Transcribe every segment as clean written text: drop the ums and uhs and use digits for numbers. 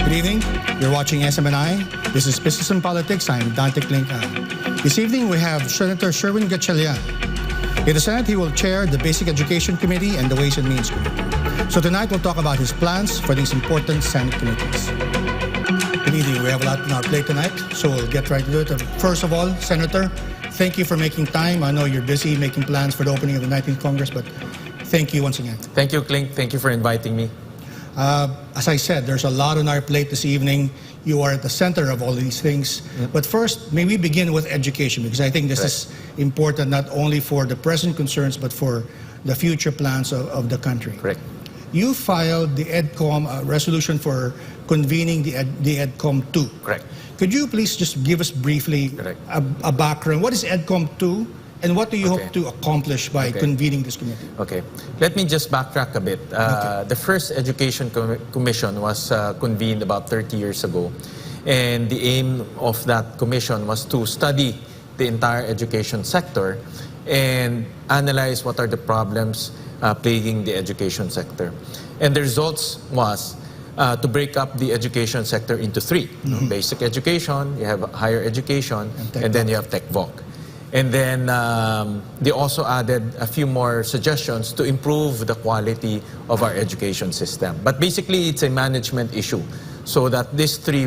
Good evening. You're watching SMNI. This is Business and Politics. I'm Dante Klink Ang. This evening we have Senator Sherwin Gatchalian. In the Senate, he will chair the Basic Education Committee and the Ways and Means Committee. So tonight we'll talk about his plans for these important Senate committees. Good evening. We have a lot on our plate tonight, so we'll get right to it. First of all, Senator, thank you for making time. I know you're busy making plans for the opening of the 19th Congress, but thank you once again. Thank you, Klink. Thank you for inviting me. As I said, there's a lot on our plate this evening. You are at the center of all these things. But first, may we begin with education, because I think this is important not only for the present concerns, but for the future plans of the country. Correct. You filed the EDCOM resolution for convening the EDCOM II. Correct. Could you please just give us briefly a background? What is EDCOM II? And what do you hope to accomplish by convening this committee? Okay. Let me just backtrack a bit. The first Education Commission was convened about 30 years ago. And the aim of that commission was to study the entire education sector and analyze what are the problems plaguing the education sector. And the results was to break up the education sector into three. Basic education, you have higher education, and then you have tech voc. And then they also added a few more suggestions to improve the quality of our education system. But basically, it's a management issue, so that these three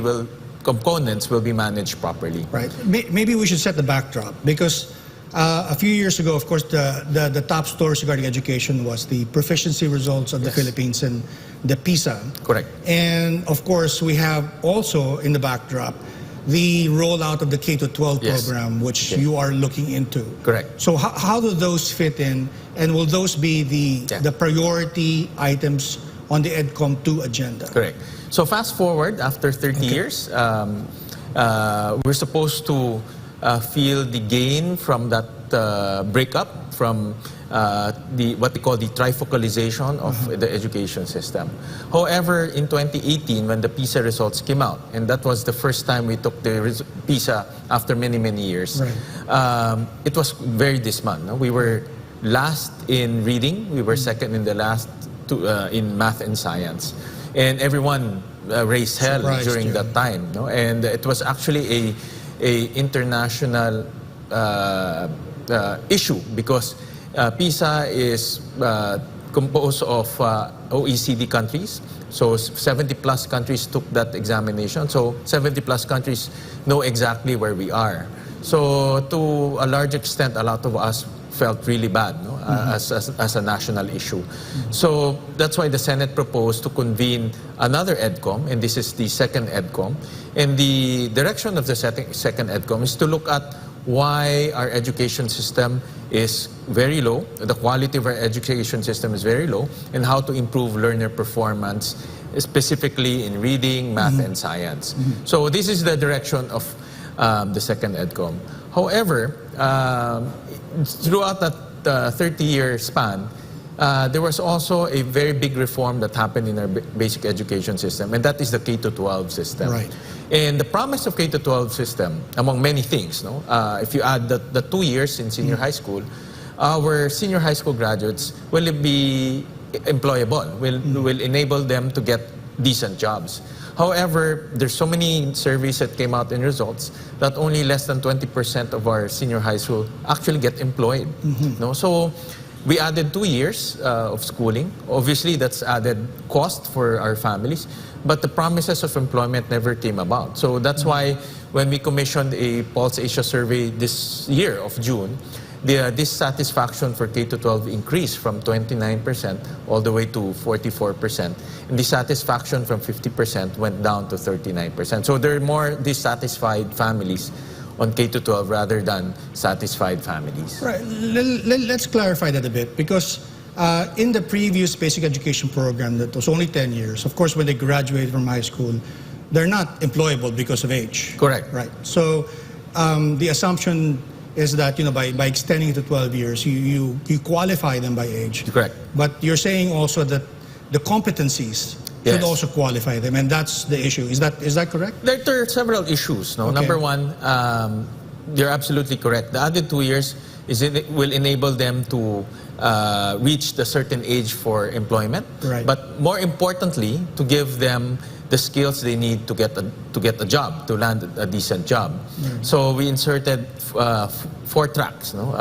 components will be managed properly. Right. Maybe we should set the backdrop, because a few years ago, of course, the top stories regarding education was the proficiency results of the Philippines and the PISA. Correct. And of course, we have also in the backdrop the rollout of the K-12 program, which you are looking into. Correct. So how do those fit in, and will those be the priority items on the EDCOM II agenda? Correct. So fast forward, after 30 years, we're supposed to feel the gain from that breakup, from what they call the trifocalization of the education system. However, in 2018, when the PISA results came out, and that was the first time we took the PISA after many, many years, it was very dismal. No? We were last in reading, we were second in the last in math and science. And everyone raised hell during that time. No? And it was actually a international issue, because PISA is composed of OECD countries. So 70-plus countries took that examination. So 70-plus countries know exactly where we are. So to a large extent, a lot of us felt really bad, no? As a national issue. So that's why the Senate proposed to convene another EDCOM, and this is the second EDCOM. And the direction of the second EDCOM is to look at why our education system is very low, the quality of our education system is very low, and how to improve learner performance, specifically in reading, math, and science. So this is the direction of the second EDCOM. However, throughout that 30-year span, there was also a very big reform that happened in our basic education system, and that is the K-12 system. Right. And the promise of K-12 system, among many things, no? If you add the 2 years in senior high school, our senior high school graduates will be employable, will enable them to get decent jobs. However, there's so many surveys that came out in results that only less than 20% of our senior high school actually get employed. No? So we added 2 years of schooling. Obviously, that's added cost for our families, but the promises of employment never came about. So that's why when we commissioned a Pulse Asia survey this year of June, the dissatisfaction for K-12 increased from 29% all the way to 44%. And dissatisfaction from 50% went down to 39%. So there are more dissatisfied families on K-12 rather than satisfied families. Right. Let's clarify that a bit, because in the previous basic education program that was only 10 years, of course, when they graduate from high school, they're not employable because of age. Correct. Right. So the assumption is that, you know, by extending it to 12 years, you qualify them by age. Correct. But you're saying also that the competencies should also qualify them, and that's the issue. Is that correct? There are several issues. No? Number one, you're absolutely correct. The added 2 years will enable them to reach the certain age for employment. Right. But more importantly, to give them the skills they need to get a job, to land a decent job. So we inserted 4 tracks, no?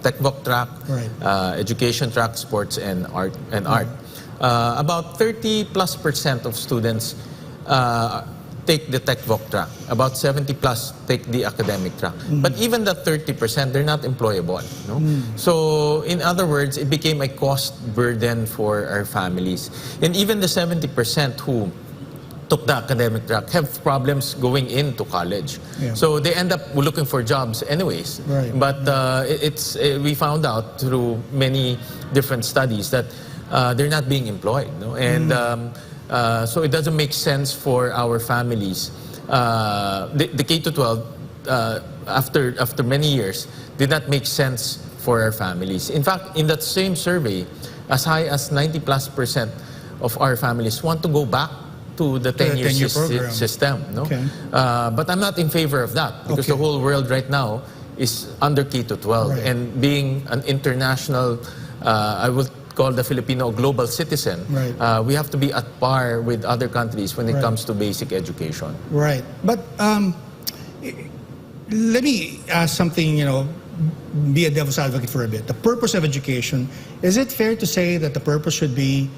Tech Voc track, education track, sports, and art. About 30+% of students take the Tech Voc track. About 70+ take the academic track. But even that 30%, they're not employable. No? So in other words, it became a cost burden for our families. And even the 70% who took the academic track have problems going into college. So they end up looking for jobs anyways. But we found out through many different studies that they're not being employed. No? And so it doesn't make sense for our families. The K-12, after many years, did not make sense for our families. In fact, in that same survey, as high as 90+% of our families want to go back to the 10-year system. No? But I'm not in favor of that because the whole world right now is under K-12. And being an international, I would call the Filipino a global citizen, we have to be at par with other countries when it comes to basic education. But let me ask something, be a devil's advocate for a bit. The purpose of education, is it fair to say that the purpose should be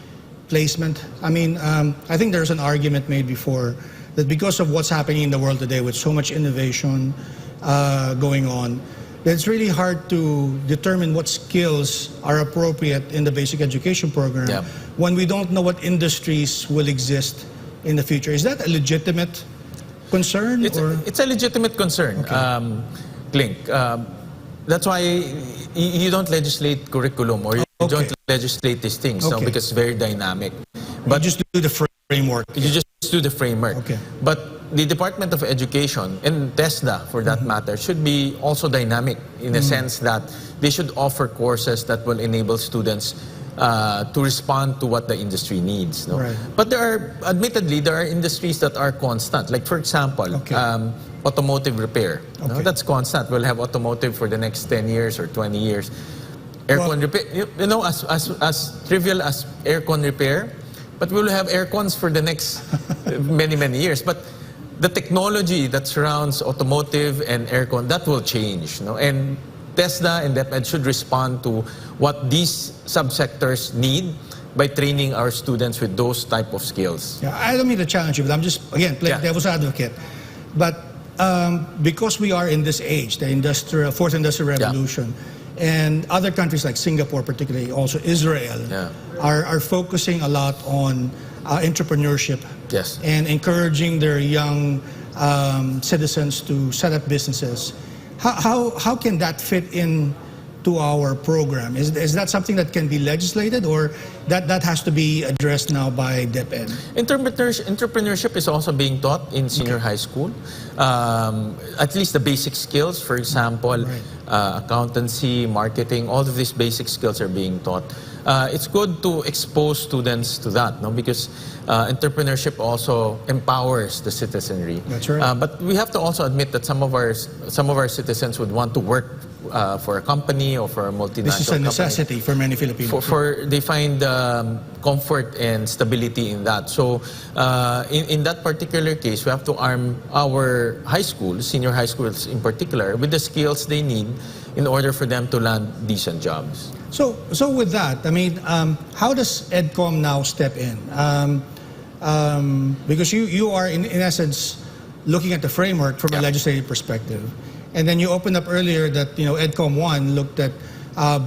placement? I mean, I think there's an argument made before that because of what's happening in the world today with so much innovation going on, it's really hard to determine what skills are appropriate in the basic education program when we don't know what industries will exist in the future. Is that a legitimate concern? It's a legitimate concern, Klink. That's why you don't legislate curriculum or you don't legislate these things because it's very dynamic. But you just do the framework. You just do the framework. But the Department of Education and TESDA, for that matter, should be also dynamic in a sense that they should offer courses that will enable students to respond to what the industry needs. No? But admittedly, there are industries that are constant. Like, for example, automotive repair. No? That's constant. We'll have automotive for the next 10 years or 20 years. Aircon repair, as trivial as aircon repair, but we'll have aircons for the next many years. But the technology that surrounds automotive and aircon, that will change. No? And TESDA and DepEd should respond to what these subsectors need by training our students with those type of skills. I don't mean to challenge you, but I'm just, again, playing devil's advocate. But because we are in this age, the fourth industrial revolution, and other countries like Singapore, particularly also Israel, are focusing a lot on entrepreneurship and encouraging their young citizens to set up businesses. How can that fit in to our program? Is that something that can be legislated, or that has to be addressed now by DepEd? Entrepreneurship is also being taught in senior high school. At least the basic skills, for example, accountancy, marketing, all of these basic skills are being taught. It's good to expose students to that, no? Because entrepreneurship also empowers the citizenry. That's right. But we have to also admit that some of our citizens would want to work for a company or for a multinational company. This is a necessity for many Filipinos. They find comfort and stability in that. So in that particular case, we have to arm our high schools, senior high schools in particular, with the skills they need in order for them to land decent jobs. So with that, I mean, how does EDCOM now step in? Because you are, in essence, looking at the framework from a legislative perspective. And then you opened up earlier that, EDCOM 1 looked at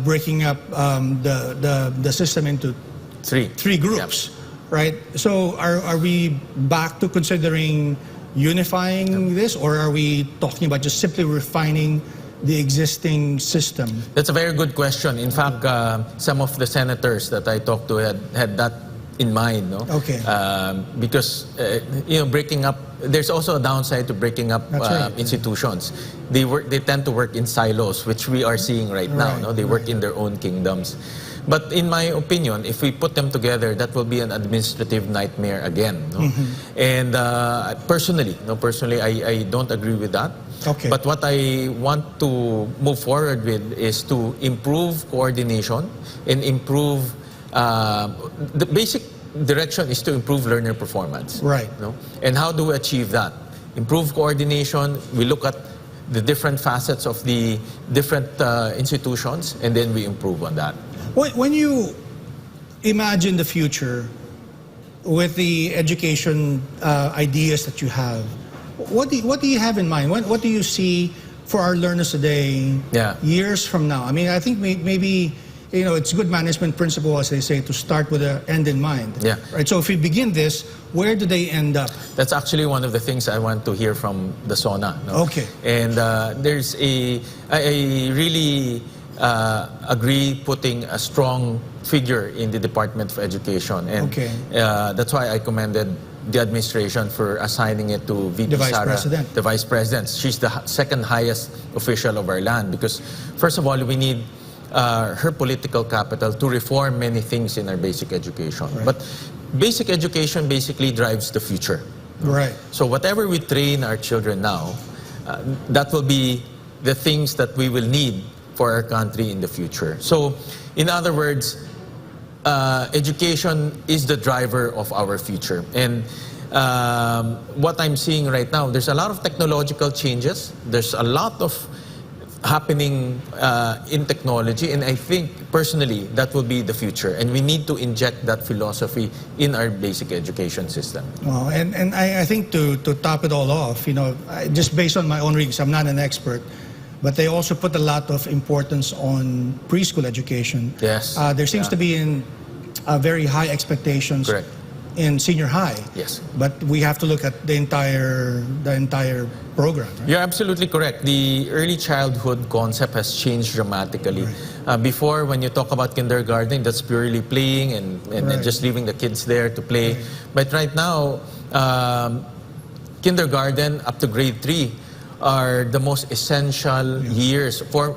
breaking up the system into three groups, right? So are we back to considering unifying this, or are we talking about just simply refining the existing system? That's a very good question. In fact, some of the senators that I talked to had that in mind, no? Because breaking up, there's also a downside to breaking up institutions. They tend to work in silos, which we are seeing right now. No? They work in their own kingdoms. But in my opinion, if we put them together, that will be an administrative nightmare again. No? And personally, I don't agree with that. But what I want to move forward with is to improve coordination and improve the direction is to improve learner performance. Right. No? And how do we achieve that? Improve coordination. We look at the different facets of the different institutions, and then we improve on that. When you imagine the future with the education ideas that you have, what do you have in mind? What do you see for our learners today, years from now? I mean, I think maybe, you know, it's good management principle, as they say, to start with an end in mind. Yeah. Right. So if we begin this, where do they end up? That's actually one of the things I want to hear from the SONA. No? Okay. And I really agree putting a strong figure in the Department of Education. And that's why I commended the administration for assigning it to VP Sara, the Vice President. She's the second highest official of our land, because first of all, we need her political capital to reform many things in our basic education. Right. But basic education basically drives the future. Right. So whatever we train our children now, that will be the things that we will need for our country in the future. So in other words, education is the driver of our future. And what I'm seeing right now, there's a lot of technological changes. There's a lot of happening in technology, and I think personally that will be the future, and we need to inject that philosophy in our basic education system. Well, and I think to top it all off, you know, just based on my own readings, I'm not an expert, but they also put a lot of importance on preschool education. Yes. There seems to be very high expectations. Correct. In senior high. Yes. But we have to look at the entire program. Right? You're absolutely correct. The early childhood concept has changed dramatically. Right. Before, when you talk about kindergarten, that's purely playing and just leaving the kids there to play. Right. But right now, kindergarten up to grade 3 are the most essential years for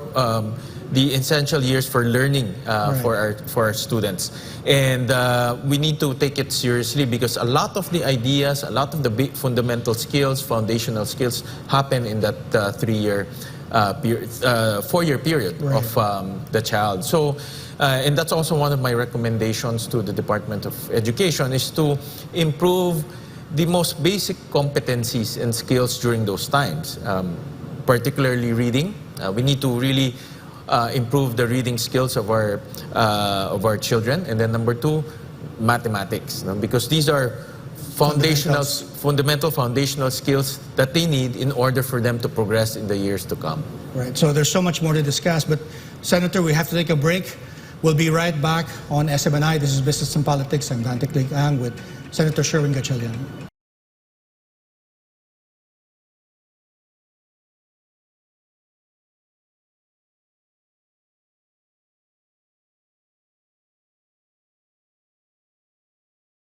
learning for our students. And we need to take it seriously, because a lot of the ideas, a lot of the big fundamental skills, foundational skills happen in that 4-year period of the child. So, and that's also one of my recommendations to the Department of Education, is to improve the most basic competencies and skills during those times, particularly reading. We need to really improve the reading skills of our children, and then number 2, mathematics, because these are fundamental foundational skills that they need in order for them to progress in the years to come. Right. So there's so much more to discuss, but Senator, we have to take a break. We'll be right back on SMNI. This is Business and Politics. I'm Dante Klink Ang with Senator Sherwin Gatchalian.